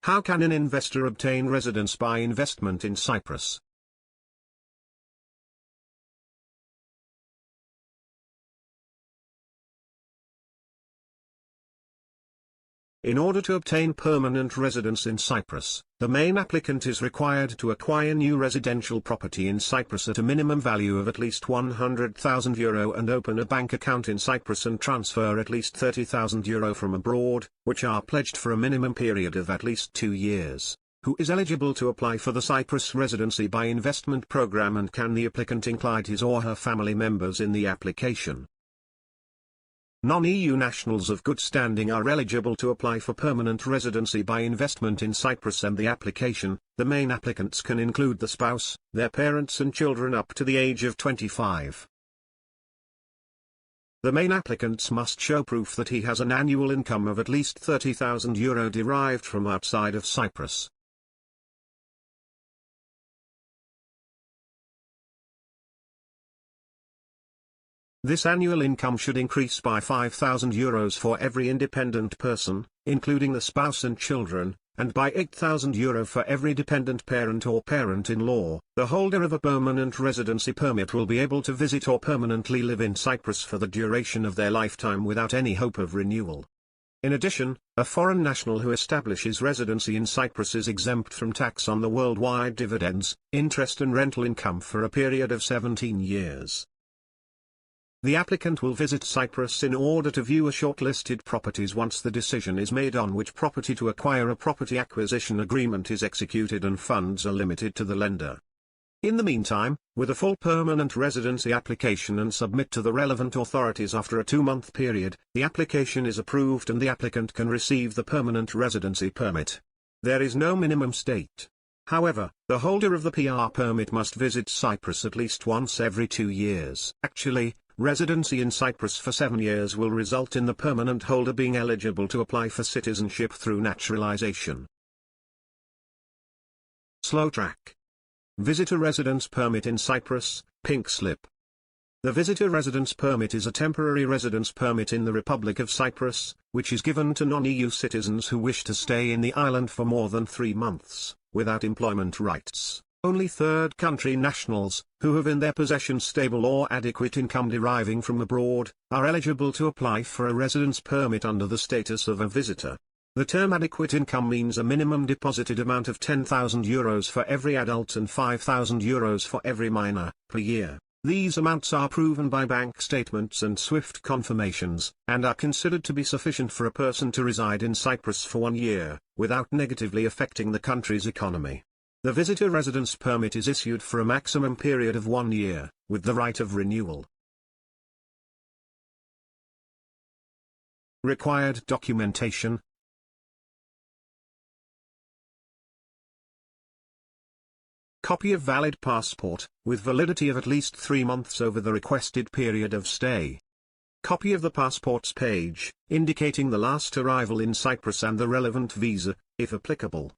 How can an investor obtain residence by investment in Cyprus? In order to obtain permanent residence in Cyprus, the main applicant is required to acquire new residential property in Cyprus at a minimum value of at least €100,000 and open a bank account in Cyprus and transfer at least €30,000 from abroad, which are pledged for a minimum period of at least 2 years. Who is eligible to apply for the Cyprus Residency by Investment program, and can the applicant include his or her family members in the application? Non-EU nationals of good standing are eligible to apply for permanent residency by investment in Cyprus, and the application, the main applicants can include the spouse, their parents and children up to the age of 25. The main applicants must show proof that he has an annual income of at least €30,000 derived from outside of Cyprus. This annual income should increase by €5,000 for every independent person, including the spouse and children, and by €8,000 for every dependent parent or parent-in-law. The holder of a permanent residency permit will be able to visit or permanently live in Cyprus for the duration of their lifetime without any hope of renewal. In addition, a foreign national who establishes residency in Cyprus is exempt from tax on the worldwide dividends, interest and rental income for a period of 17 years. The applicant will visit Cyprus in order to view a shortlisted properties once the decision is made on which property to acquire. A property acquisition agreement is executed and funds are limited to the lender. In the meantime, with a full permanent residency application and submit to the relevant authorities after a 2-month period, the application is approved and the applicant can receive the permanent residency permit. There is no minimum state. However, the holder of the PR permit must visit Cyprus at least once every 2 years. Actually, residency in Cyprus for 7 years will result in the permanent holder being eligible to apply for citizenship through naturalization. Slow track. Visitor residence permit in Cyprus, pink slip. The visitor residence permit is a temporary residence permit in the Republic of Cyprus, which is given to non-EU citizens who wish to stay in the island for more than 3 months, without employment rights. Only third country nationals, who have in their possession stable or adequate income deriving from abroad, are eligible to apply for a residence permit under the status of a visitor. The term adequate income means a minimum deposited amount of €10,000 for every adult and €5,000 for every minor, per year. These amounts are proven by bank statements and SWIFT confirmations, and are considered to be sufficient for a person to reside in Cyprus for 1 year, without negatively affecting the country's economy. The visitor residence permit is issued for a maximum period of 1 year, with the right of renewal. Required documentation. Copy of valid passport, with validity of at least 3 months over the requested period of stay. Copy of the passport's page, indicating the last arrival in Cyprus and the relevant visa, if applicable.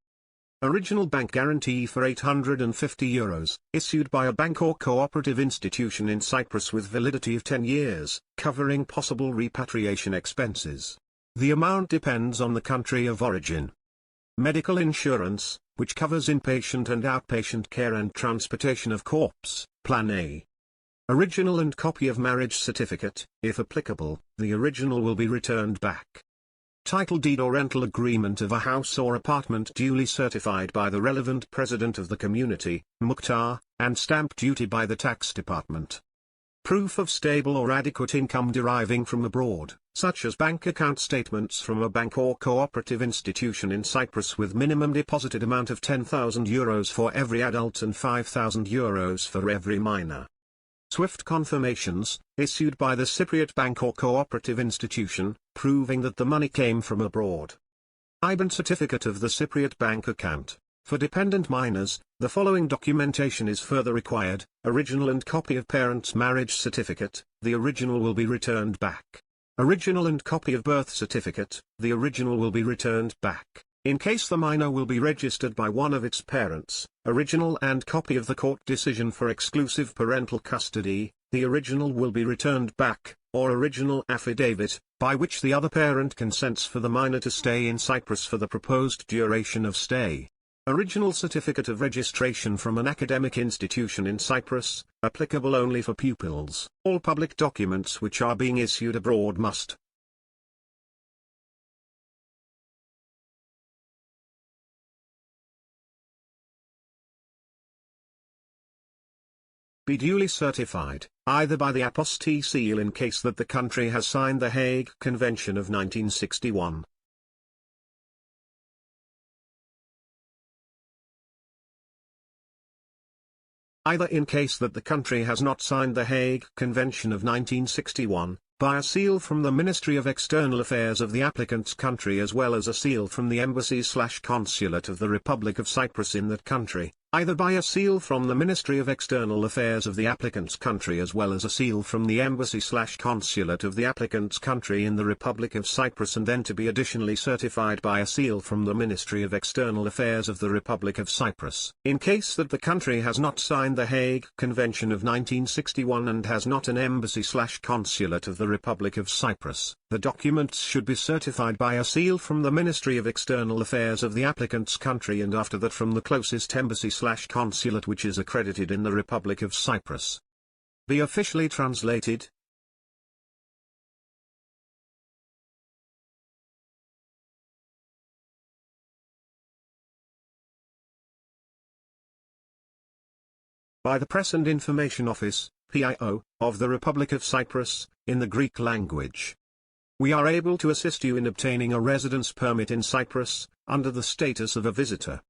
Original bank guarantee for €850, issued by a bank or cooperative institution in Cyprus with validity of 10 years, covering possible repatriation expenses. The amount depends on the country of origin. Medical insurance, which covers inpatient and outpatient care and transportation of corpse, Plan A. Original and copy of marriage certificate, if applicable, the original will be returned back. Title deed or rental agreement of a house or apartment duly certified by the relevant president of the community, Mukhtar, and stamp duty by the tax department. Proof of stable or adequate income deriving from abroad, such as bank account statements from a bank or cooperative institution in Cyprus with minimum deposited amount of €10,000 for every adult and €5,000 for every minor. SWIFT confirmations, issued by the Cypriot bank or cooperative institution, proving that the money came from abroad. IBAN certificate of the Cypriot bank account. For dependent minors, the following documentation is further required: original and copy of parent's marriage certificate, the original will be returned back. Original and copy of birth certificate, the original will be returned back. In case the minor will be registered by one of its parents, original and copy of the court decision for exclusive parental custody, the original will be returned back, or original affidavit, by which the other parent consents for the minor to stay in Cyprus for the proposed duration of stay. Original certificate of registration from an academic institution in Cyprus, applicable only for pupils. All public documents which are being issued abroad must be duly certified, either by the apostille seal in case that the country has signed the Hague Convention of 1961. Either in case that the country has not signed the Hague Convention of 1961, by a seal from the Ministry of External Affairs of the applicant's country as well as a seal from the embassy/consulate of the Republic of Cyprus in that country, either by a seal from the Ministry of External Affairs of the applicant's country as well as a seal from the embassy/consulate of the applicant's country in the Republic of Cyprus, and then to be additionally certified by a seal from the Ministry of External Affairs of the Republic of Cyprus. In case that the country has not signed the Hague Convention of 1961 and has not an embassy/consulate of the Republic of Cyprus, the documents should be certified by a seal from the Ministry of External Affairs of the applicant's country, and after that from the closest embassy/consulate which is accredited in the Republic of Cyprus. Be officially translated. By the Press and Information Office, PIO, of the Republic of Cyprus, in the Greek language. We are able to assist you in obtaining a residence permit in Cyprus, under the status of a visitor.